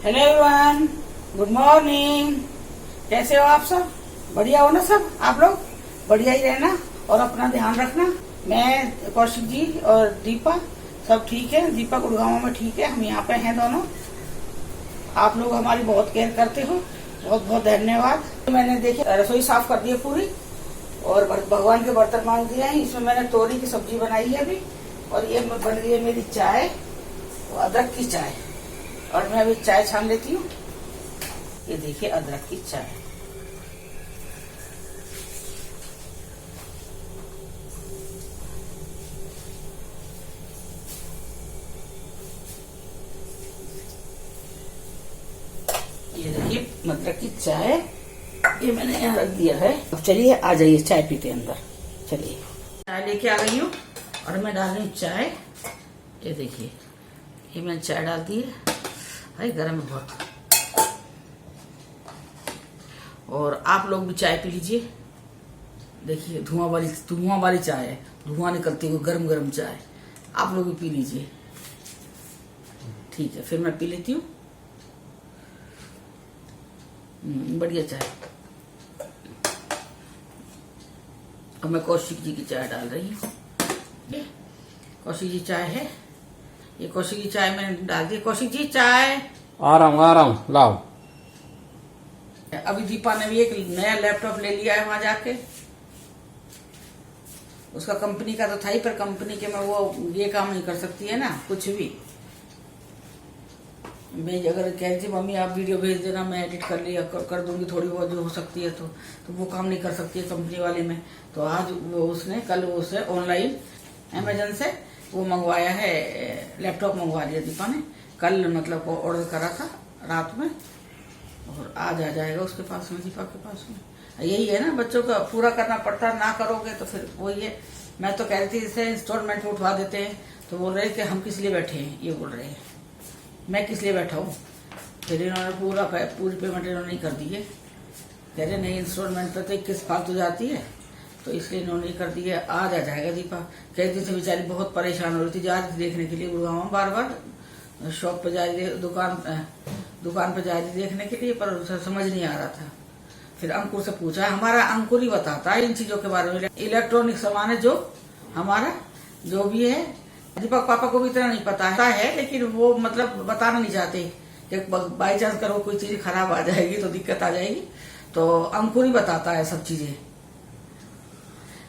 Hello everyone, good morning. कैसे हो आप सब? बढ़िया हो ना सब? आप लोग बढ़िया ही रहना और अपना ध्यान रखना। मैं कौशिक जी और दीपा सब ठीक है। दीपा गुड़गांव में ठीक है, हम यहाँ पे हैं दोनों। आप लोग हमारी बहुत केयर करते हो, बहुत बहुत धन्यवाद। मैंने देखी रसोई साफ कर दी है पूरी और भगवान के बर्तन मांग दिए हैं। इसमें मैंने तोरी की सब्जी बनाई है अभी, और ये बन रही है मेरी चाय, अदरक की चाय। और मैं अभी चाय छान लेती हूँ। ये देखिए अदरक की चाय। ये देखिए अदरक की चाय, ये मैंने यहाँ रख दिया है। अब चलिए आ जाइए चाय पीते अंदर। चलिए चाय लेके आ गई हूँ और मैं डाल रही हूँ चाय। ये देखिए ये मैंने चाय डाल दी है, भाई गर्म है बहुत। और आप लोग भी चाय पी लीजिए। देखिए धुआं वाली चाय है, धुआं निकलती हुई गरम गरम चाय। आप लोग भी पी लीजिए। ठीक है, फिर मैं पी लेती हूँ बढ़िया चाय। अब मैं कौशिक जी की चाय डाल रही हूँ। ये कौशिक जी चाय है, ये कौशिक जी चाय मैंने डाल दी। कौशिक जी चाय। आ रहा हूँ लाओ। अभी दीपा ने भी एक नया लैपटॉप ले लिया है वहां जाके। उसका कंपनी का तो था ही, पर कंपनी के में वो ये काम नहीं कर सकती है ना कुछ भी। मैं अगर कह रही थी मम्मी आप वीडियो भेज देना, मैं एडिट कर दूंगी थोड़ी बहुत जो हो सकती है, तो वो काम नहीं कर सकती है कंपनी वाले में। तो आज वो उसने कल वो उसे ऑनलाइन अमेजन से वो मंगवाया है, लैपटॉप मंगवा लिया दीपा ने। कल मतलब ऑर्डर करा था रात में, और आज आ जाएगा उसके पास में, दीपा के पास में। यही है ना, बच्चों का पूरा करना पड़ता है, ना करोगे तो फिर वही है। मैं तो कह रही थी इसे इंस्टॉलमेंट में उठवा देते हैं, तो बोल रहे कि हम किस लिए बैठे हैं, ये बोल रहे हैं मैं किस लिए बैठा हूँ। फिर इन्होंने पूरी पेमेंट इन्होंने नहीं कर दी है। कह रहे नहीं इंस्टॉलमेंट पे तो 21 फालतू जाती है, तो इसलिए इन्होंने कर दी है। आज आ जाएगा दीपा। कह दी थी बेचारी बहुत परेशान हो रही थी, जा रही थी देखने के लिए गुड़गांव, बार बार शॉप पे जा रही, दुकान पे जा रही देखने के लिए, पर उसे समझ नहीं आ रहा था। फिर अंकुर से पूछा, हमारा अंकुर ही बताता है इन चीजों के बारे में। इलेक्ट्रॉनिक सामान है जो हमारा जो भी है, दीपक पापा को भी इतना नहीं पता है, लेकिन वो मतलब बताना नहीं चाहते कि बाई चांस करो कोई चीज खराब आ जाएगी तो दिक्कत आ जाएगी। तो अंकुर ही बताता है सब चीजें।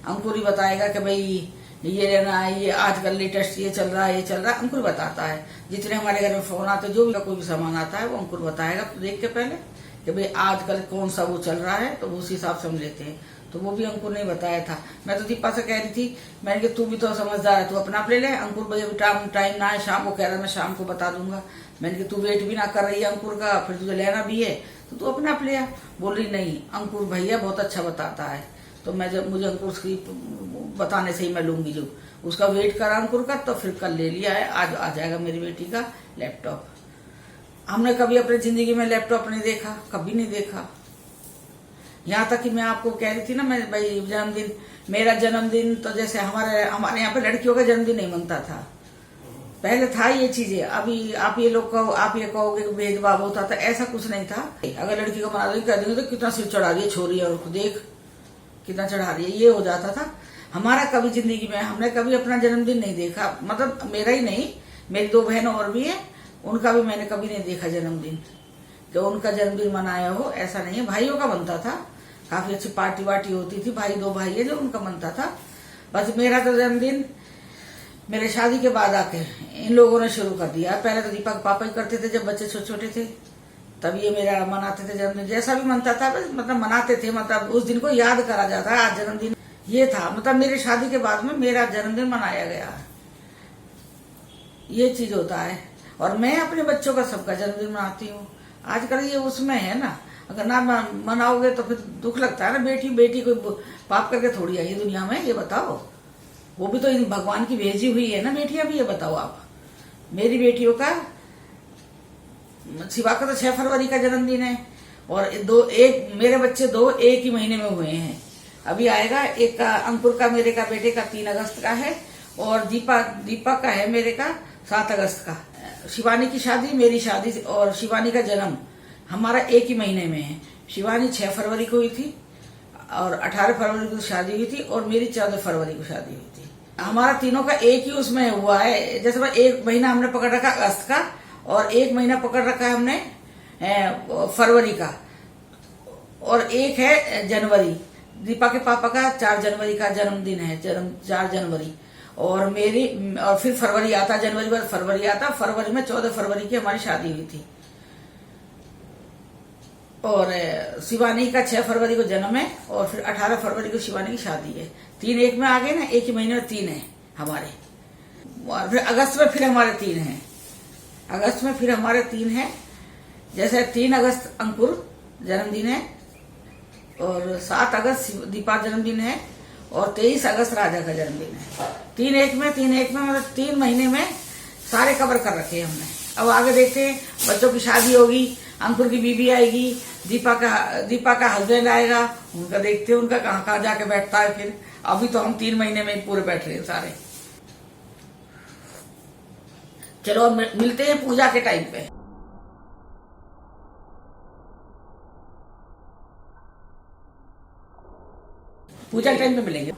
अंकुर ही बताएगा कि भाई ये लेना है, ये आजकल लेटेस्ट ये चल रहा है, ये चल रहा है, अंकुर बताता है। जितने हमारे घर में फोन आते जो भी कोई भी सामान आता है वो अंकुर बताएगा देख के पहले कि भाई आजकल कौन सा वो चल रहा है, तो उस हिसाब से हम लेते हैं। तो वो भी अंकुर ने बताया था। मैं तो दीपा से कह रही थी, मैंने कहा तू भी तो समझदार है, तू अपना आप ले ले। अंकुर भैया टाइम ना है, शाम को कह रहा मैं शाम को बता दूंगा। मैंने कहा तू वेट भी ना कर रही है अंकुर का, फिर तुझे लेना भी है तो तू अपना आप ले आ। बोल रही नहीं अंकुर भैया बहुत अच्छा बताता है, तो मैं जब मुझे अंकुर की बताने से ही मैं लूंगी। जो उसका वेट करा अंकुर का, तो फिर कल ले लिया है। आज आ जाएगा मेरी बेटी का लैपटॉप। हमने कभी अपनी जिंदगी में लैपटॉप नहीं देखा, कभी नहीं देखा। यहाँ तक कि मैं आपको कह रही थी ना, मैं भाई जन्मदिन, मेरा जन्मदिन तो जैसे हमारे यहाँ पे लड़कियों का जन्मदिन नहीं मनता था, पहले था ये चीजें। अभी आप ये लोग कहो, आप ये कहोगे भेदभाव होता था, ऐसा कुछ नहीं था। अगर लड़की को मना कर देंगे तो कितना सिर चढ़ा रही है छोरी, और देख कितना चढ़ा रही है, ये हो जाता था। हमारा कभी जिंदगी में हमने कभी अपना जन्मदिन नहीं देखा, मतलब मेरा ही नहीं, मेरी 2 बहनों और भी है, उनका भी मैंने कभी नहीं देखा जन्मदिन कि उनका जन्मदिन मनाया हो, ऐसा नहीं है। भाइयों का बनता था, काफी अच्छी पार्टी वार्टी होती थी, 2 भाई है जो उनका बनता था। बस मेरा तो जन्मदिन मेरे शादी के बाद आके इन लोगों ने शुरू कर दिया। पहले तो दीपक पापा ही करते थे जब बच्चे छोटे छोटे थे, तब ये मेरा मनाते थे जन्मदिन, जैसा भी मनता था बस मतलब मनाते थे, मतलब उस दिन को याद करा जाता है। आज जन्मदिन ये था, मतलब मेरी शादी के बाद में मेरा जन्मदिन मनाया गया, ये चीज होता है। और मैं अपने बच्चों का सबका जन्मदिन मनाती हूँ। आजकल ये उसमें है ना, अगर ना मनाओगे तो फिर दुख लगता है ना। बेटी कोई पाप करके थोड़ी आई दुनिया में, ये बताओ। वो भी तो भगवान की भेजी हुई है ना बेटियां भी, ये बताओ आप। मेरी बेटियों का शिवा का तो 6 फरवरी का जन्मदिन है, और मेरे बच्चे 2 एक ही महीने में हुए हैं। अभी आएगा एक का, अंकुर का मेरे का बेटे का 3 अगस्त का है, और दीपक का है मेरे का 7 अगस्त का। शिवानी की शादी, मेरी शादी और शिवानी का जन्म हमारा एक ही महीने में है। शिवानी 6 फरवरी को हुई थी और 18 फरवरी को शादी हुई थी और मेरी 14 फरवरी को शादी हुई थी। हमारा तीनों का एक ही उसमें हुआ है। जैसे एक महीना हमने पकड़ रखा अगस्त का और एक महीना पकड़ रखा है हमने फरवरी का और एक है जनवरी। दीपा के पापा का 4 जनवरी का जन्मदिन है, 4 जनवरी और मेरी और फिर फरवरी आता, जनवरी बाद फरवरी आता। फरवरी में 14 फरवरी की हमारी शादी हुई थी और शिवानी का 6 फरवरी को जन्म है और फिर 18 फरवरी को शिवानी की शादी है। 3 एक में आ गए ना, एक ही महीने में 3 है हमारे। और फिर अगस्त में फिर हमारे 3 हैं। अगस्त में फिर हमारे 3 हैं। जैसे 3 अगस्त अंकुर जन्मदिन है और 7 अगस्त दीपा जन्मदिन है और 23 अगस्त राजा का जन्मदिन है। 3 एक में मतलब 3 महीने में सारे कवर कर रखे हैं हमने। अब आगे देखते हैं, बच्चों की शादी होगी, अंकुर की बीबी आएगी, दीपा का हस्बैंड आएगा, उनका देखते हैं उनका कहाँ जाके बैठता है। फिर अभी तो हम 3 महीने में पूरे बैठ रहे हैं सारे। चलो अब मिलते हैं पूजा के टाइम पे। पूजा के टाइम पे मिलेंगे।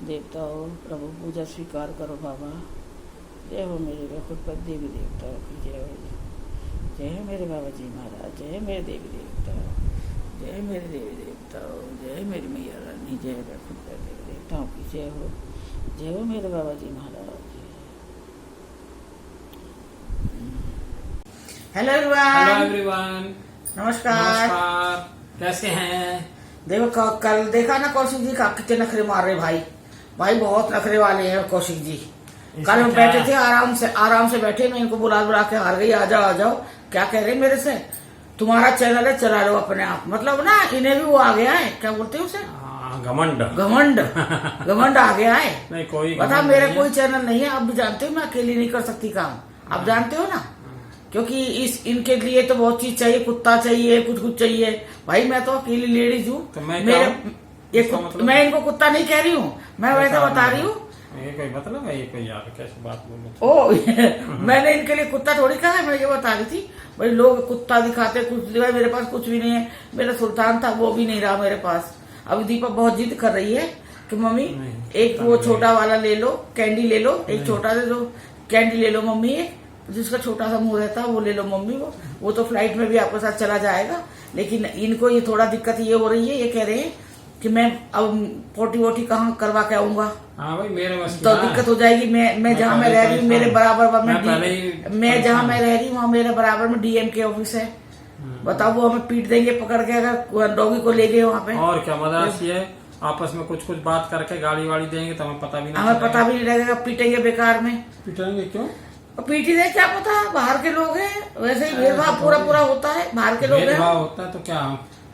देवता हो प्रभु, पूजा स्वीकार करो बाबा। जय हो मेरे रघुपत देवी देवताओं की जय हो। जय है मेरे बाबा जी महाराज, जय है मेरे देवी देवता, जय है मेरे देवी देवताओं, जय है मेरी मैया रानी, जय रघुपत देवी देवताओं की जय हो। जय हो मेरे बाबा जी महाराज। हेलो हेलो एवरीवन, नमस्कार। कैसे हैं? देखो कल देखा ना कौशिक जी का कितने नखरे मार रहे भाई बहुत नखरे वाले हैं कौशिक जी। कल हम बैठे थे आराम से बैठे, मैं इनको बुला के हार गई। आ जाओ। क्या कह रहे मेरे से, तुम्हारा चैनल है चला लो अपने आप। मतलब ना इन्हें भी वो आ गया है, क्या बोलते हैं उसे, घमंड आ गया है। नहीं कोई बता, मेरा कोई चैनल नहीं है। आप भी जानते हो मैं अकेली नहीं कर सकती काम, आप जानते हो ना। क्योंकि इनके लिए तो बहुत चीज चाहिए, कुत्ता चाहिए, कुछ चाहिए। भाई मैं तो अकेली लेडीज हूँ। तो मैं इनको कुत्ता नहीं कह रही हूँ, मैं वैसे बता रही हूँ। ये कोई मतलब है, ये कोई यार कैसी बात बोल मैंने इनके लिए कुत्ता थोड़ी कहा है, मैं ये बता रही थी। भाई लोग कुत्ता दिखाते कुछ, मेरे पास कुछ भी नहीं है। मेरा सुल्तान था वो भी नहीं रहा मेरे पास। अभी दीपा बहुत जिद कर रही है कि मम्मी एक वो छोटा वाला ले लो, कैंडी ले लो, एक छोटा से जो कैंडी ले लो मम्मी, एक जिसका छोटा सा मुंह रहता है वो ले लो मम्मी। वो तो फ्लाइट में भी आपके साथ चला जाएगा। लेकिन इनको ये थोड़ा दिक्कत ये हो रही है, ये कह रहे हैं कि मैं अब पोटी कहाँ करवा के आऊंगा। हाँ भाई मेरे बस तो दिक्कत हो जाएगी। मैं जहाँ मैं रह रही हूँ मेरे बराबर मैं जहाँ मैं रह रही हूँ वहाँ मेरे बराबर में डीएम के ऑफिस है। बताओ, वो हमें पीट देंगे पकड़ के अगर डॉगी को ले गए वहाँ पे। और क्या मजाक है, आपस में कुछ बात करके गाड़ी वाड़ी देंगे तो हमें पता भी नहीं लगेगा। पीटेंगे बेकार में। पीटेंगे क्यों? पीटी दे, क्या पता, बाहर के लोग हैं। वैसे ही भेदभाव पूरा होता है, बाहर के लोग हैं। भेदभाव होता है तो क्या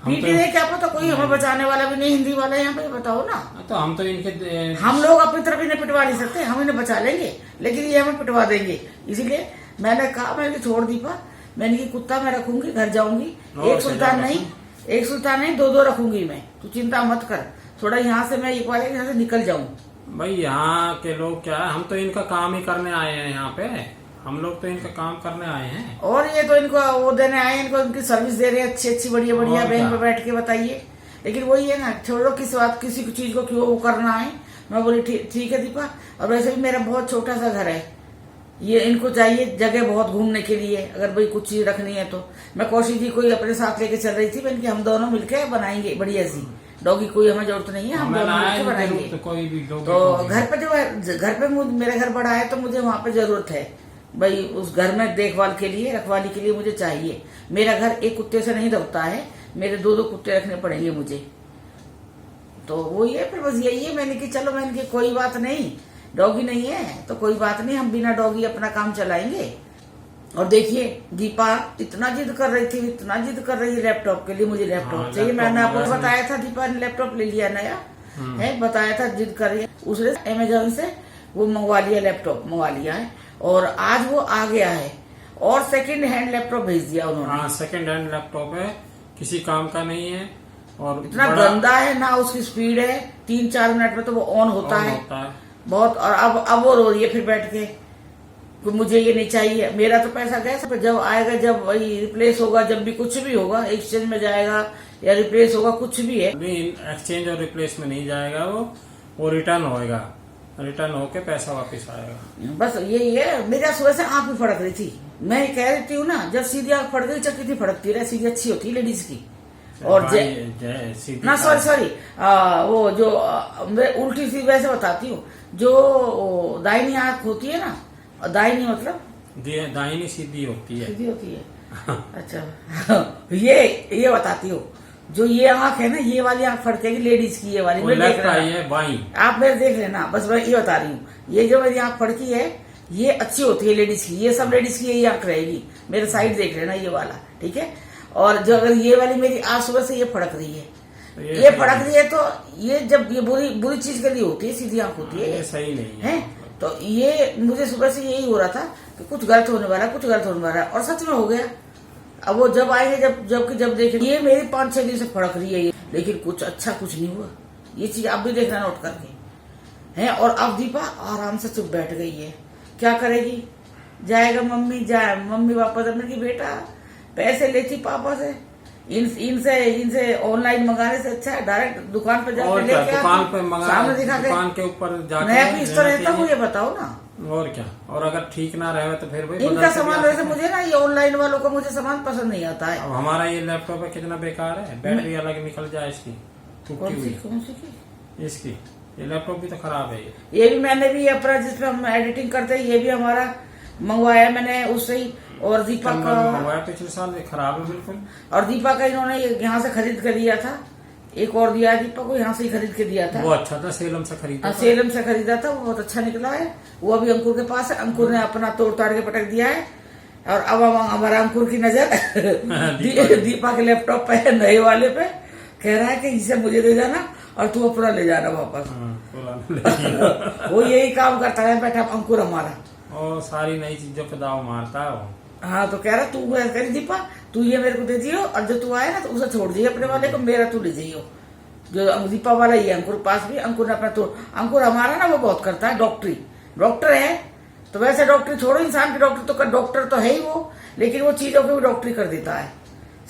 पीटी दे, क्या पता, कोई हमें बचाने वाला भी नहीं, हिंदी वाला यहाँ पे, बताओ ना। तो हम तो इनके हम लोग अपनी तरफ इन्हें पिटवा नहीं सकते, हम इन्हें बचा लेंगे लेकिन ये हमें पिटवा देंगे। इसीलिए मैंने कहा, मैंने छोड़ दीपा, मैंने की कुत्ता मैं रखूंगी, घर जाऊंगी। एक सुल्तान नहीं 2 रखूंगी मैं, तू चिंता मत कर। थोड़ा यहाँ से मैं एक बार यहाँ से निकल जाऊं। भाई यहाँ के लोग क्या है, हम तो इनका काम ही करने आए हैं यहाँ पे। हम लोग तो इनका काम करने आए हैं और ये तो इनको वो देने आए हैं, इनको इनकी सर्विस दे रहे हैं अच्छी बढ़िया बैंक में बैठ के। बताइए, लेकिन वही है ना, छोड़ो किसी चीज को क्यों वो करना है। मैं बोली ठीक है दीपा। और वैसे भी मेरा बहुत छोटा सा घर है, ये इनको चाहिए जगह बहुत घूमने के लिए। अगर भाई कुछ चीज रखनी है तो मैं कौशिक जी को अपने साथ लेके चल रही थी। मैंने हम दोनों मिलकर बनाएंगे बढ़िया सी डॉगी। कोई हमें जरूरत नहीं है, हम दोनों मिलकर बनाएंगे। तो घर पे मेरा घर बड़ा है तो मुझे वहाँ पे जरूरत है भाई, उस घर में देखभाल के लिए, रखवाली के लिए मुझे चाहिए। मेरा घर एक कुत्ते से नहीं दबता है, मेरे 2 कुत्ते रखने पड़ेंगे मुझे। तो वही है, फिर बस यही है। मैंने की चलो, मैंने की कोई बात नहीं, डॉगी नहीं है तो कोई बात नहीं, हम बिना डॉगी अपना काम चलाएंगे। और देखिए दीपा इतना जिद कर रही है लैपटॉप के लिए, मुझे लैपटॉप चाहिए। मैंने आपको बताया था दीपा ने लैपटॉप ले लिया नया है, बताया था, जिद कर रही है। उसने अमेजोन से वो मंगवा लिया, लैपटॉप मंगवा लिया है और आज वो आ गया है। और सेकंड हैंड लैपटॉप भेज दिया उन्होंने। हाँ, सेकंड हैंड लैपटॉप है, किसी काम का नहीं है और इतना गंदा है ना, उसकी स्पीड है 3-4 मिनट में तो वो ऑन होता है बहुत। और अब वो रो रही है फिर बैठ के, कि मुझे ये नहीं चाहिए, मेरा तो पैसा गया, जब आएगा, जब वही रिप्लेस होगा, जब भी कुछ भी होगा, एक्सचेंज में जाएगा या रिप्लेस होगा, कुछ भी है, नहीं एक्सचेंज और रिप्लेस में नहीं जाएगा, वो रिटर्न होएगा, रिटर्न होके पैसा वापस आएगा। बस यही है। मेरा सुबह से आंख भी फड़क रही थी, मैं कह रही थी ना, जब सीधी आंख फड़ गई, कितनी फड़कती रहे, सीधी अच्छी होती है लेडीज की। और ना सॉरी वो जो मैं उल्टी सी वैसे बताती हूँ, जो दाहिनी आंख होती है ना, दाहिनी मतलब दाहिनी सीधी होती है, सीधी होती है। अच्छा ये बताती हूँ, जो ये आंख है ना, ये वाली आंख फड़केगी लेडीज की, ये वाली लेफ्ट आई है, बाई, आप मेरे देख लेना, बस मैं ये बता रही हूँ। ये जो मेरी आंख फड़की है, ये अच्छी होती है लेडीज की, ये सब लेडीज की यही आंख रहेगी। मेरे साइड देख लेना, ये वाला, ठीक है। और जो अगर ये वाली मेरी आज सुबह से ये फड़क रही है, ये फड़क रही है, तो ये जब ये बुरी चीज के लिए होती है, सीधी आंख होती है, ये सही नहीं है। तो ये मुझे सुबह से यही हो रहा था कि कुछ गलत होने वाला, कुछ गलत होने वाला, और सच में हो गया। अब वो जब आएंगे, जब देखें, ये मेरी 5-6 दिन से फड़क रही है, लेकिन कुछ अच्छा कुछ नहीं हुआ। ये चीज आप भी देखना नोट करके, है। और अब दीपा आराम से चुप बैठ गई है, क्या करेगी, जाएगा मम्मी वापस अपने की, बेटा पैसे लेती पापा से, इनसे ऑनलाइन मंगाने से अच्छा है डायरेक्ट दुकान पर जाकर लेके दुकान पे मंगा, सामने दिखा के, दुकान के ऊपर जाकर मैं भी इस तरह रहता हूँ, ये बताओ ना। और क्या, और अगर ठीक ना रहे तो फिर भाई इनका सामान वैसे मुझे ना, ये ऑनलाइन वालों का मुझे सामान पसंद नहीं आता है। अब हमारा ये लैपटॉप है, कितना बेकार है, बैटरी अलग निकल जाए इसकी, कौन सी की? इसकी, ये लैपटॉप भी तो खराब है। ये भी मैंने भी अपना जिसमें हम एडिटिंग करते हैं, ये भी हमारा मंगवाया मैंने उससे ही। और दीपा का मंगवाया पिछले साल, खराब है बिल्कुल। और दीपा का इन्होंने यहाँ से खरीद कर दिया था, एक और दिया दीपा को, यहाँ से ही खरीद के दिया था। वो अच्छा था, सेलम से खरीदा था। सेलम से खरीदा था, वो बहुत अच्छा निकला है। वो अभी अंकुर के पास है, अंकुर ने अपना तोड़ ताड़ के पटक दिया है। और अब हमारा अंकुर की नजर दीपा के लैपटॉप पे है, नए वाले पे, कह रहा है कि इसे मुझे दे जाना और तू अपना ले जाना वापस। वो यही काम करता है बैठा अंकुर हमारा, और सारी नई चीजों पे दाव मारता है वो। हाँ, तो कह रहा तू करी दीपा, तू ये मेरे को दे दियो, और जो तू आए ना तो उसे छोड़ दिए अपने वाले को, मेरा तू ले जाइयो। जो दीपा वाला ही है अंकुर पास भी, अंकुर ने अपना तो, अंकुर हमारा ना वो बहुत करता है, डॉक्टर है। तो वैसे डॉक्टरी छोड़ो, इंसान की डॉक्टर तो है ही वो, लेकिन वो चीजों की भी डॉक्टरी कर देता है,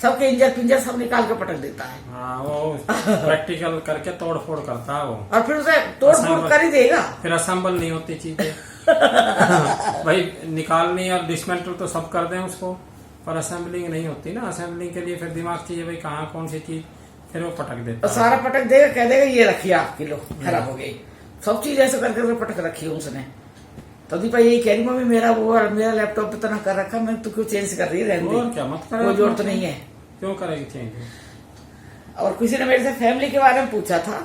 सबके इंजर पिंजर सब निकाल के पटक देता है। हाँ, वो प्रैक्टिकल करके तोड़ फोड़ करता है वो, और फिर उसे तोड़ फोड़ कर ही देगा। फिर असेंबल नहीं होती चीजें भाई, निकालनी और डिसमेंटल तो सब कर दें उसको, पर असेंबलिंग नहीं होती ना। असेंबलिंग के लिए फिर दिमाग चाहिए भाई, कहाँ कौन सी चीज, फिर वो पटक देता है। सारा पटक देगा, कह देगा ये रखिए आप किलो, खराब हो गई, सब चीज ऐसे करके पटक रखी है उसने। तो दीपा यही कह रही मम्मी, मेरा लैपटॉप इतना कर रखा, मैं तू क्यों चेंज कर रही है, और क्या, मत करे, कोई जरूरत तो नहीं है, क्यों करेगी चेंज। और किसी ने मेरे से फैमिली के बारे में पूछा था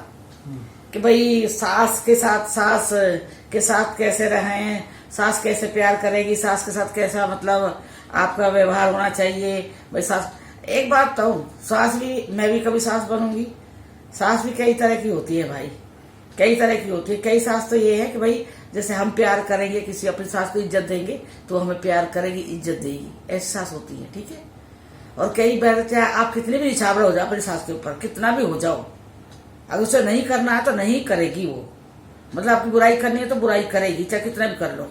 कि भाई सास के साथ कैसे रहें, सास कैसे प्यार करेगी, सास के साथ कैसा मतलब आपका व्यवहार होना चाहिए। भाई सास, एक बात तो सास भी, मैं भी कभी सास बनूंगी। सास भी कई तरह की होती है भाई, कई तरह की होती है। कई सास तो ये है कि भाई जैसे हम प्यार करेंगे, किसी अपनी सास को इज्जत देंगे तो हमें प्यार करेगी, इज्जत देगी, ऐसी सास होती है, ठीक है। और कई बार चाहे आप कितने भी निछावरा हो जाओ अपनी सास के ऊपर, कितना भी हो जाओ, अगर उसे नहीं करना है तो नहीं करेगी वो, मतलब आपकी बुराई करनी है तो बुराई करेगी, चाहे कितना भी कर लो।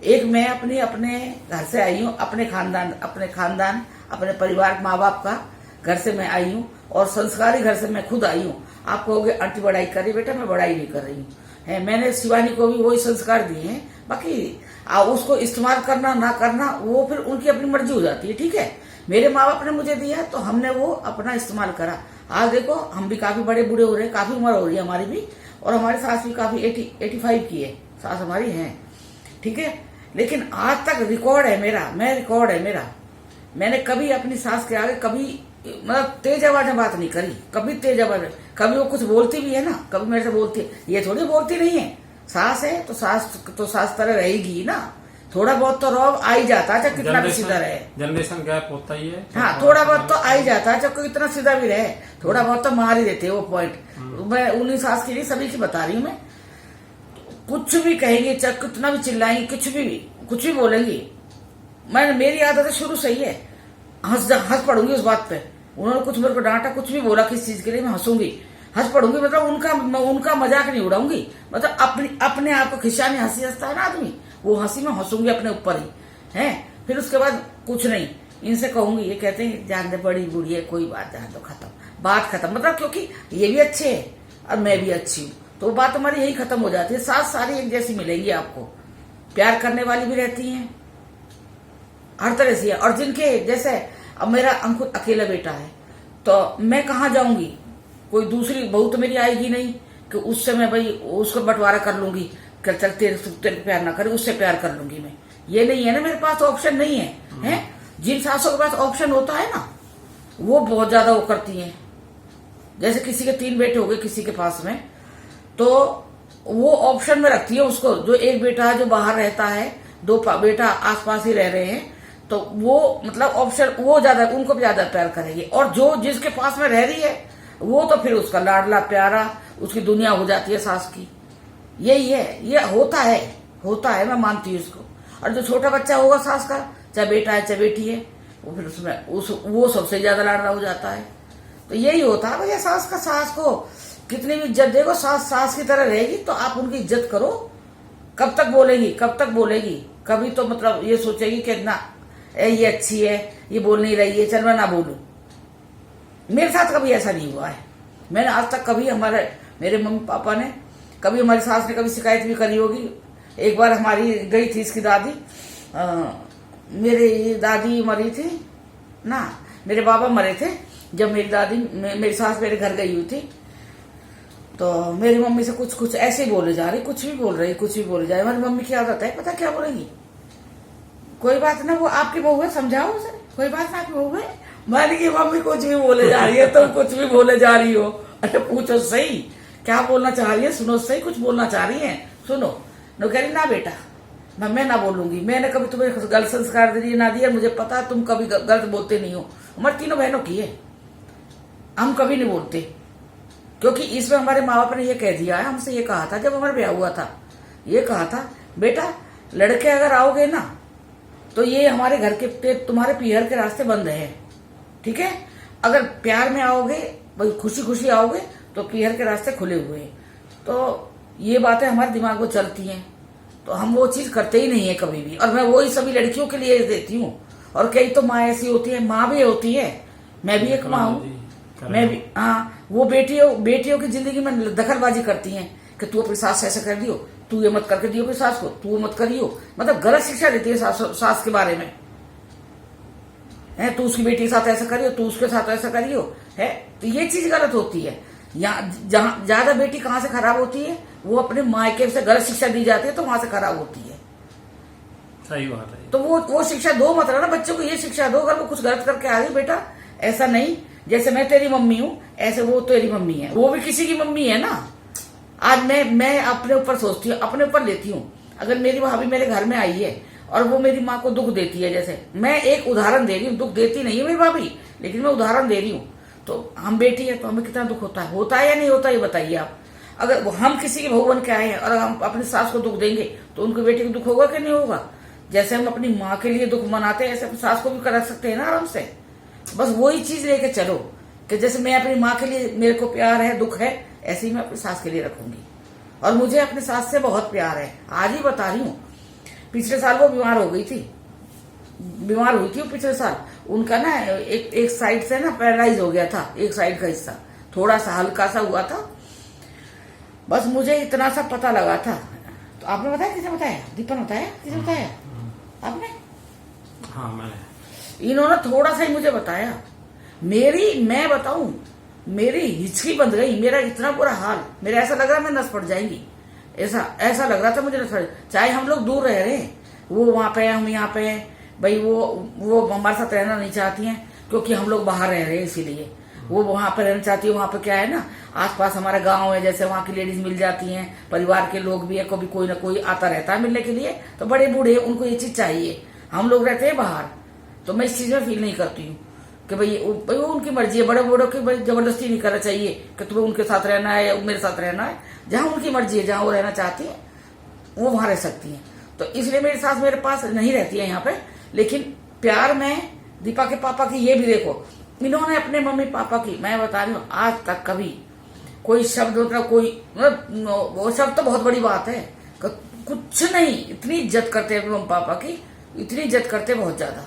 एक मैं अपने घर से आई हूँ, अपने खानदान अपने परिवार माँ बाप का घर से मैं आई हूँ, और संस्कारी घर से मैं खुद आई हूँ। आप कहोगे आंटी बड़ाई कर रही, बेटा मैं बड़ाई नहीं कर रही हूँ, है मैंने शिवानी को भी वही संस्कार दिए हैं। बाकी उसको इस्तेमाल करना ना करना वो फिर उनकी अपनी मर्जी हो जाती है, ठीक है। मेरे माँ बाप ने मुझे दिया तो हमने वो अपना इस्तेमाल करा। आज देखो हम भी काफी बड़े बूढ़े हो रहे हैं, काफी उम्र हो रही है हमारी भी, और हमारी सास भी काफी 85 की है सास हमारी है, ठीक है। लेकिन आज तक रिकॉर्ड है मेरा, मैंने कभी अपनी सास के आगे कभी मतलब तेज आवाज में बात नहीं करी, कभी तेज आवाज में। कभी वो कुछ बोलती भी है ना, कभी मेरे से बोलती है, ये थोड़ी बोलती नहीं है, सास है तो सास तरह रहेगी ना, थोड़ा बहुत तो रौब आ ही जाता है, चाहे कितना भी सीधा रहे। जनरेशन गैप होता ही है। हाँ, थोड़ा बहुत तो आ ही जाता है, चाहे कितना सीधा भी रहे, थोड़ा बहुत तो मार ही देते हैं वो पॉइंट। मैं उन्हीं सास के लिए सभी की बता रही हूँ मैं। कुछ भी कहेंगे, चाहे कितना भी चिल्लाएंगे, कुछ भी बोलेंगी, मेरी आदत शुरू से ही है, हंस पड़ूंगी उस बात पे। उन्होंने कुछ मेरे को डांटा, कुछ भी बोला किस चीज के लिए, मैं हंसूंगी, हंस पड़ूंगी, मतलब उनका मजाक नहीं उड़ाऊंगी, मतलब अपने आप को खिंचाने हंसी हंसता है ना आदमी, वो हंसी में हंसूंगी अपने ऊपर ही है। फिर उसके बाद कुछ नहीं इनसे कहूंगी, ये कहते हैं जान दे बड़ी बूढ़ी है, कोई बात जान दो, खत्म, बात खत्म। मतलब क्योंकि ये भी अच्छे है और मैं भी अच्छी हूँ, तो बात हमारी यही खत्म हो जाती है। सास सारी एक जैसी मिलेंगी आपको, प्यार करने वाली भी रहती हैं हर तरह से। और जिनके जैसे अब मेरा अंकुर अकेला बेटा है, तो मैं कहाँ जाऊंगी, कोई दूसरी बहू तो मेरी आएगी नहीं कि उससे मैं भाई उसको बंटवारा कर लूंगी कि चल तेरे प्यार ना करे, उससे प्यार कर लूंगी मैं। ये नहीं है ना, मेरे पास ऑप्शन नहीं है, हैं? जिन सासों के पास ऑप्शन होता है ना, वो बहुत ज्यादा वो करती हैं। जैसे किसी के 3 बेटे हो गए किसी के पास में, तो वो ऑप्शन में रखती है उसको। जो एक बेटा है जो बाहर रहता है, 2 बेटा आसपास ही रह रहे हैं, तो वो मतलब ऑप्शन वो ज्यादा, उनको ज्यादा प्यार करेगी। और जो जिसके पास में रह रही है वो तो फिर उसका लाडला प्यारा, उसकी दुनिया हो जाती है सास की। यही है, ये होता है, मैं मानती हूँ इसको। और जो छोटा बच्चा होगा सास का, चाहे बेटा है चाहे बेटी है, वो फिर उसमें वो सबसे ज्यादा लाडला हो जाता है। तो यही होता है भैया, सास को कितनी भी इज्जत देगा, सास की तरह रहेगी तो आप उनकी इज्जत करो। कब तक बोलेगी, कभी तो मतलब ये सोचेगी कि ना ये अच्छी है, ये बोल नहीं रही है, चल मैं ना बोलूं। मेरे साथ कभी ऐसा नहीं हुआ है। मैंने आज तक कभी मेरे मम्मी पापा ने कभी, हमारी सास ने कभी शिकायत भी करी होगी। एक बार हमारी गई थी इसकी दादी, मेरी दादी मरी थी ना, मेरे बाबा मरे थे जब मेरी सास मेरे घर गई हुई थी। तो मेरी मम्मी से कुछ ऐसे ही बोले जा रही, कुछ भी बोल रही। हमारी मम्मी की आदत है, पता क्या बोलेगी, कोई बात ना, वो आपकी बहू है, समझाओ उसे, कोई बात ना, आपकी बहू है। मैंने की मम्मी कुछ भी बोले जा रही है, तुम कुछ भी बोले जा रही हो। अरे पूछो सही क्या बोलना चाह रही है, सुनो सही, कुछ बोलना चाह रही है, सुनो। नो कह रही ना बेटा, मैं ना बोलूंगी, मैंने कभी तुम्हें गलत संस्कार ना दिया, मुझे पता तुम कभी गलत बोलते नहीं हो। हमारी तीनों बहनों की है, हम कभी नहीं बोलते, क्योंकि इसमें हमारे माँ बाप ने ये कह दिया है, हमसे ये कहा था जब हमारा ब्याह हुआ था, ये कहा था बेटा लड़के अगर आओगे ना तो ये हमारे घर के तुम्हारे पीहर के रास्ते बंद है, ठीक है। अगर प्यार में आओगे, खुशी खुशी आओगे तो पीहर के रास्ते खुले हुए हैं। तो ये बातें हमारे दिमाग में चलती हैं, तो हम वो चीज करते ही नहीं है कभी भी। और मैं वही सभी लड़कियों के लिए देती हूँ। और कई तो माँ ऐसी होती है, माँ भी होती है, मैं भी एक माँ हूँ, मैं भी, हाँ, वो बेटियों की जिंदगी में दखलबाजी करती हैं कि तू अपनी सास से ऐसा कर दियो, तू ये मत करके दियो अपनी सास को, तू मत करियो। मतलब गलत शिक्षा देती है सास के बारे में, है, तू उसकी बेटी के साथ ऐसा करियो, तू उसके साथ ऐसा करियो, है। तो ये चीज गलत होती है। जहाँ ज्यादा बेटी कहाँ से खराब होती है, वो अपने मायके से गलत शिक्षा दी जाती है, तो वहां से खराब होती है। सही बात है। तो वो शिक्षा दो, मतलब ना बच्चों को ये शिक्षा दो, अगर वो कुछ गलत करके आ गई, बेटा ऐसा नहीं, जैसे मैं तेरी मम्मी हूँ ऐसे वो तेरी मम्मी है, वो भी किसी की मम्मी है ना। आज मैं अपने ऊपर सोचती हूँ, अपने ऊपर लेती हूँ। अगर मेरी भाभी मेरे घर में आई है और वो मेरी माँ को दुख देती है, जैसे मैं एक उदाहरण दे रही हूँ, दुख देती नहीं है मेरी भाभी, लेकिन मैं उदाहरण दे रही हूँ, तो हम बेटी है तो हमें कितना दुख होता है या नहीं होता, ये बताइए आप। अगर हम किसी के बहू बन के आए हैं और हम अपनी सास को दुख देंगे तो उनके बेटे को दुख होगा कि नहीं होगा। जैसे हम अपनी माँ के लिए दुख मनाते हैं, ऐसे अपनी सास को भी कर सकते हैं ना आराम से। बस वही चीज लेके चलो कि जैसे मैं अपनी माँ के लिए, मेरे को प्यार है, दुख है, ऐसे ही मैं अपनी सास के लिए रखूंगी। और मुझे अपनी सास से बहुत प्यार है, आज ही बता रही हूँ। पिछले साल वो बीमार हुई थी वो पिछले साल। उनका ना एक साइड से ना पैरालाइज हो गया था, एक साइड का हिस्सा थोड़ा सा हल्का सा हुआ था। बस मुझे इतना सा पता लगा था। तो आपने बताया, किसे बताया? दीपन बताया, किसे बताया आपने? हाँ मैंने। इन्होंने थोड़ा सा ही मुझे बताया। मैं बताऊं, मेरी हिचकी बंध गई, मेरा इतना बुरा हाल, मेरा ऐसा लग रहा मैं नस पड़ जाएंगी, ऐसा लग रहा था मुझे नस पड़। चाहे हम लोग दूर रह रहे हैं, वो वहां पे हम यहाँ पे हैं, भाई वो हमारे साथ रहना नहीं चाहती हैं, क्योंकि हम लोग बाहर रह रहे हैं, इसीलिए वो वहां पे रहना चाहती है। वहां पे क्या है ना, आसपास हमारा गांव है, जैसे वहां की लेडीज मिल जाती हैं, परिवार के लोग भी है, कभी कोई ना कोई आता रहता है मिलने के लिए। तो बड़े बूढ़े उनको ये चीज चाहिए, हम लोग रहते हैं बाहर, तो मैं इस चीज में फील नहीं करती हूँ कि भाई वो उनकी मर्जी है। बड़े बूढ़ों की जबरदस्ती नहीं करना चाहिए कि तुम्हें उनके साथ रहना है या मेरे साथ रहना है। जहां उनकी मर्जी है, जहां वो रहना चाहती है, वो वहां रह सकती है। तो इसलिए मेरी सास मेरे पास नहीं रहती है यहाँ पे। लेकिन प्यार में दीपा के पापा की, ये भी देखो, इन्होंने अपने मम्मी पापा की, मैं बता रही हूँ, आज तक कभी कोई शब्द, मतलब कोई, वो शब्द तो बहुत बड़ी बात है, कुछ नहीं, इतनी इज्जत करते हैं मम्मी पापा की, इतनी इज्जत करते बहुत ज्यादा।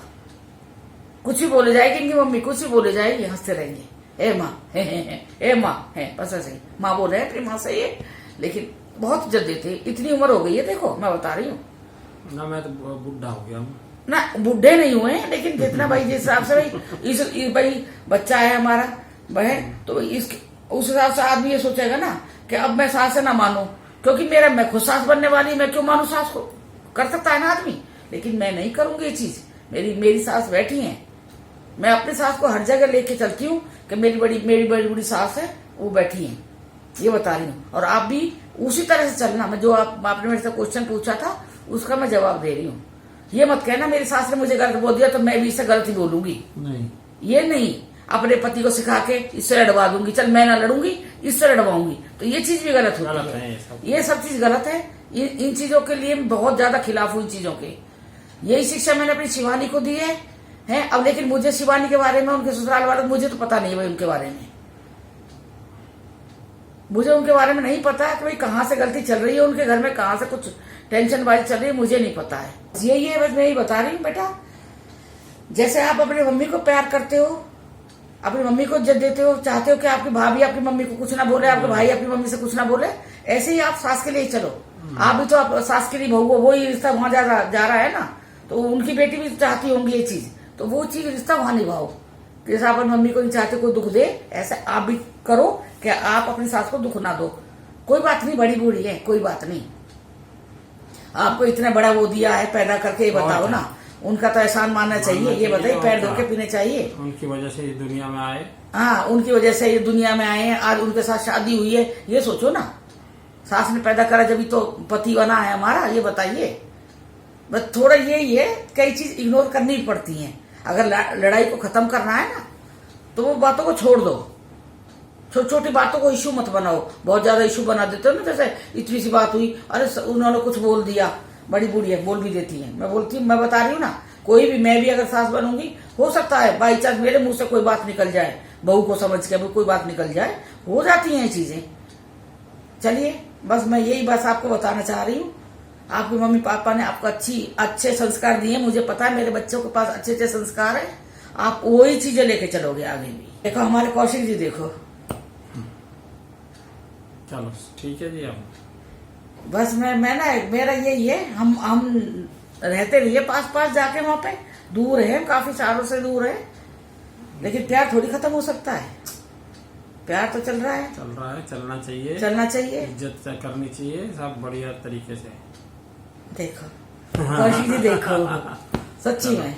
कुछ भी बोले जाएगी इनकी मम्मी, कुछ भी बोले जाएगी हंसते रहेंगे, ए माँ ए माँ है, बस ऐसे ही माँ बोल रहे हैं अपनी माँ से ये, लेकिन बहुत इज्जत देते। इतनी उम्र हो गई है, देखो मैं बता रही हूँ ना, मैं तो बुढ़ा हो गया हूँ ना, बूढ़े नहीं हुए हैं, लेकिन जितना भाई जिस हिसाब से भाई इस भाई बच्चा है हमारा बहन, तो उस हिसाब से आदमी ये सोचेगा ना कि अब मैं सास से ना मानू, क्योंकि मैं खुद सास बनने वाली, मैं क्यों मानू सास को। कर सकता है ना आदमी, लेकिन मैं नहीं करूंगी ये चीज। मेरी सास बैठी है, मैं अपनी सास को हर जगह लेके चलती हूँ कि मेरी बड़ी बड़ी सास है, वो बैठी है, ये बता रही हूँ। और आप भी उसी तरह से चलना। मैं जो आपने मेरे से क्वेश्चन पूछा था उसका मैं जवाब दे रही हूँ। ये मत कहना मेरी सास ने मुझे गलत बोल दिया तो मैं भी इससे गलत ही बोलूंगी, नहीं, ये नहीं। अपने पति को सिखा के इससे लड़वा दूंगी, चल मैं ना लड़ूंगी इससे लड़वाऊंगी, तो ये चीज भी गलत होती है। ये सब चीज गलत है। इन चीजों के लिए बहुत ज्यादा खिलाफ हूँ इन चीजों के। यही शिक्षा मैंने अपनी शिवानी को दी है। अब लेकिन मुझे शिवानी के बारे में, उनके ससुराल वाले, मुझे तो पता नहीं है भाई उनके बारे में, मुझे उनके बारे में नहीं पता कि भाई कहाँ से गलती चल रही है उनके घर में, कहाँ से कुछ टेंशन बाजी चल रही है, मुझे नहीं पता है। यही है, बस मैं यही बता रही हूँ बेटा, जैसे आप अपनी मम्मी को प्यार करते हो, अपनी मम्मी को इज्जत देते हो, चाहते हो कि आपकी भाभी आपकी मम्मी को कुछ ना बोले, आपके भाई अपनी मम्मी से कुछ ना बोले, ऐसे ही आप सास के लिए चलो। आप भी तो आप सास के लिए बहू, वही रिश्ता वहां जा रहा है ना, तो उनकी बेटी भी चाहती होंगी ये चीज, तो वो चीज रिश्ता वहां निभाओ। जैसे आप अपनी मम्मी को नहीं चाहते कोई दुख दे, ऐसे आप भी करो कि आप अपनी सास को दुख ना दो। कोई बात नहीं, बड़ी बूढ़ी है, कोई बात नहीं, आपको इतना बड़ा वो दिया है पैदा करके, ये बताओ ना, उनका तो एहसान मानना चाहिए। ये बताइए, पैर धो के पीने चाहिए, उनकी वजह से ये दुनिया में आए। हाँ, उनकी वजह से ये दुनिया में आए हैं, आज उनके साथ शादी हुई है, ये सोचो ना, सास ने पैदा करा जब तो पति बना है हमारा, ये बताइए। बस थोड़ा यही है, कई चीज इग्नोर करनी पड़ती है। अगर लड़ाई को खत्म करना है ना, तो वो बातों को छोड़ दो, छोटी छोटी बातों को इशू मत बनाओ। बहुत ज्यादा इशू बना देते हो ना, जैसे इतनी सी बात हुई, अरे उन्होंने कुछ बोल दिया, बड़ी बूढ़ी है, बोल भी देती है। मैं बता रही हूँ ना, कोई भी, मैं भी अगर सास बनूंगी, हो सकता है बाई चांस मेरे मुंह से कोई बात निकल जाए, बहू को समझ के कोई बात निकल जाए, हो जाती है ये चीजें। चलिए, बस मैं यही बस आपको बताना चाह रही हूँ। आपके मम्मी पापा ने आपको अच्छे संस्कार दिए, मुझे पता है मेरे बच्चों के पास अच्छे संस्कार है, आप वही चीजें लेके चलोगे आगे भी। देखो हमारे कौशिक जी, देखो, चलो ठीक है जी। अब बस मैं ना, मेरा यही है, हम रहते रहिए पास जाके, वहां पे दूर है, काफी सालों से दूर है, लेकिन प्यार थोड़ी खत्म हो सकता है। प्यार तो चल रहा है, चलना चाहिए, इज्जत करनी चाहिए, सब बढ़िया तरीके से। देखो कौशिक जी, देखो सच्ची में,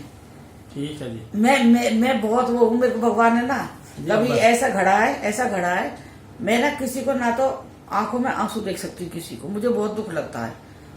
ठीक है जी। मैं बहुत वो हूँ, मेरे को भगवान ने ना कभी ऐसा घड़ा है, मैं ना किसी को ना तो आंखों में आंसू देख सकती हूँ, किसी को मुझे बहुत दुख लगता है,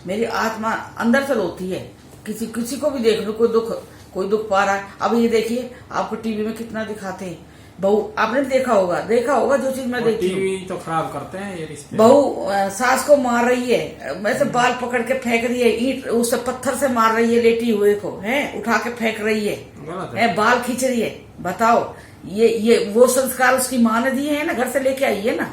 मेरी आत्मा अंदर से रोती है। किसी को भी देख लो, कोई दुख पा रहा है। अब ये देखिए, आपको टीवी में कितना दिखाते हैं, बहू, आपने देखा होगा जो चीज मैं देखती हूँ, टीवी तो खराब करते हैं ये रिश्ते। बहू सास को मार रही है, वैसे बाल पकड़ के फेंक रही है, ईंट उससे पत्थर से मार रही है, लेटी हुए को है उठा के फेंक रही है, बाल खींच रही है। बताओ, ये वो संस्कार उसकी माँ ने दिए है ना, घर से लेके आई है ना,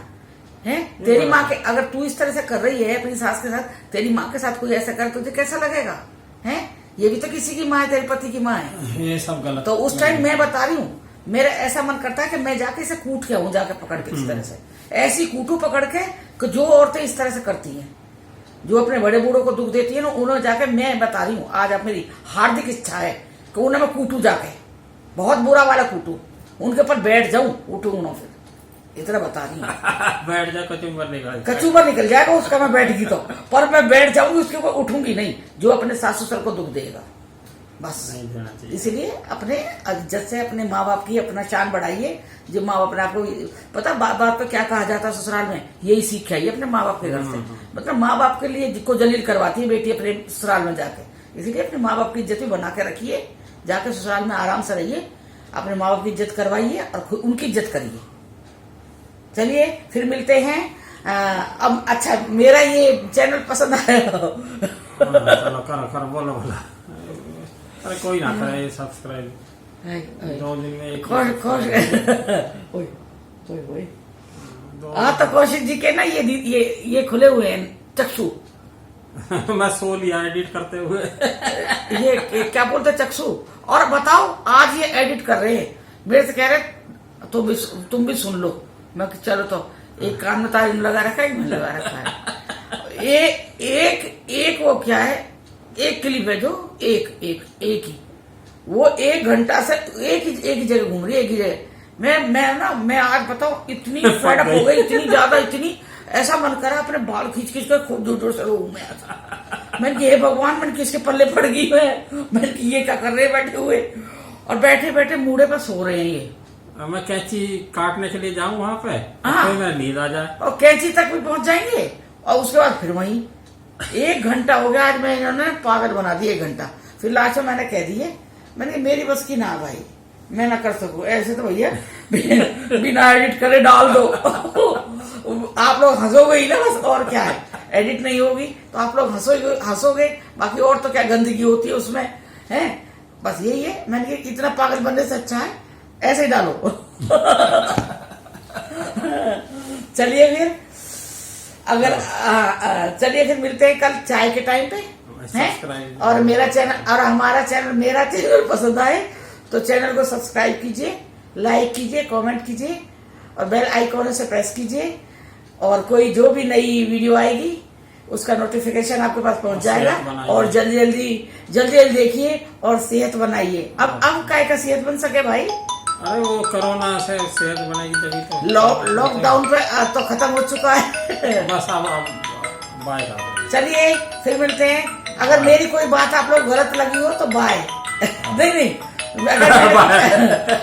है तेरी माँ के। अगर तू इस तरह से कर रही है अपनी सास के साथ, तेरी माँ के साथ कोई ऐसा करे तुझे कैसा लगेगा? है ये भी तो किसी की माँ है, तेरे पति की माँ है, ये सब गलत। तो उस टाइम मैं बता रही हूँ, मेरा ऐसा मन करता है कि मैं जाके इसे कूट के आऊं, जाके पकड़ के इस तरह से, ऐसी कूटू पकड़ के कि जो औरतें इस तरह से करती हैं, जो अपने बड़े बूढ़ों को दुख देती है ना, उन्होंने जाके, मैं बता रही हूँ आज, आप मेरी हार्दिक इच्छा है कि उन्हें मैं कूटू जाके, बहुत बुरा वाला कूटू, उनके ऊपर बैठ जाऊं, उठू ना, फिर इतना बता रही हूँ। बैठ जा, कचूबर निकल जाएगा उसका, मैं बैठगी तो, पर मैं बैठ जाऊंगी, उसके ऊपर उठूंगी नहीं, जो अपने सास ससुर को दुख देगा। बस इसलिए अपने इज्जत से अपने माँ बाप की अपना शान बढ़ाइए। जो माँ बाप ने आपको पता, बात पे क्या कहा जाता है ससुराल में, यही सीख खाइए अपने माँ बाप के घर से। मतलब माँ बाप के लिए जिसको जलील करवाती है बेटी अपने ससुराल में जाके, इसलिए अपने माँ बाप की इज्जत भी बना के रखिए, जाके ससुराल में आराम से रहिए, अपने माँ बाप की इज्जत करवाइए और खुद उनकी इज्जत करिए। चलिए फिर मिलते हैं। अब अच्छा, मेरा ये चैनल पसंद आया, चलो करो बोलो। अरे कोई ना करे सब्सक्राइब, 2 दिन में एक तो कौशिक जी के ना ये खुले हुए हैं चक्षु, मैं सो लिया एडिट करते हुए। ये क्या बोलते चक्षु। और बताओ आज ये एडिट कर रहे हैं, मेरे से कह रहे तुम भी सुन लो। मैं कि चलो तो एक कान में तार लगा रखा है, एक में लगा रखा है। एक वो क्या है, एक क्लिप है जो एक ही वो 1 घंटा से एक ही जगह घूम रही है, एक ही जगह। मैं आज बताऊं इतनी फेड अप हो गई, इतनी ज्यादा, इतनी ऐसा मन करा अपने बाल खींच कर खूब जोर जोर से रो में आता। मैंने कि हे भगवान, मैंने किसके पल्ले पड़ गई है। मैंने कि ये क्या कर रहे हैं बैठे हुए, और बैठे बैठे मूड़े पर सो रहे हैं ये। मैं कैंची काटने के लिए जाऊं वहां पे, हाँ। तो मेरा नींद आ जाए। और कैंची तक भी पहुंच जाएंगे, और उसके बाद फिर वहीं 1 घंटा हो गया। आज मैं इन्होंने पागल बना दिया 1 घंटा। फिर लास्ट में मैंने कह दिए, मैंने मेरी बस की ना भाई, मैं ना कर सकूं ऐसे, तो भैया बिना एडिट करे डाल दो। आप लोग हंसोगे ही ना बस, और क्या है। एडिट नहीं होगी तो आप लोग हंसोगे, बाकी और तो क्या गंदगी होती है उसमें, है बस यही है। मैंने कहा इतना पागल बनने से अच्छा है ऐसे ही डालो। चलिए फिर, अगर चलिए फिर मिलते हैं कल चाय के टाइम पे, हैं। और मेरा चैनल और हमारा चैनल, मेरा चैनल पसंद आए तो चैनल को सब्सक्राइब कीजिए, लाइक कीजिए, कमेंट कीजिए, और बेल आइकॉन से प्रेस कीजिए। और कोई जो भी नई वीडियो आएगी उसका नोटिफिकेशन आपके पास पहुंच जाएगा। और जल्दी जल्दी देखिए और सेहत बनाइए। अब काय का सेहत बन सके भाई, अरे वो कोरोना से सेहत बनेगी तभी तो। लॉकडाउन पे तो खत्म हो चुका है। बस अब बाय। चलिए फिर मिलते हैं। अगर मेरी कोई बात आप लोग गलत लगी हो तो बाय। नहीं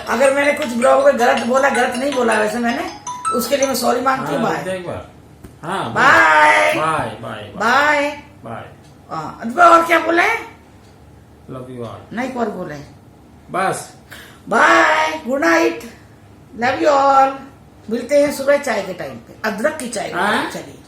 अगर मैंने कुछ ब्लॉग में गलत नहीं बोला वैसे मैंने, उसके लिए मैं सॉरी मांगती हूँ। Bye bye bye bye bye. और क्या बोले, लव यू ऑल, नहीं और बोले बस bye, good night, love you all. मिलते हैं सुबह चाय के टाइम पे, अदरक की चाय। चलिए।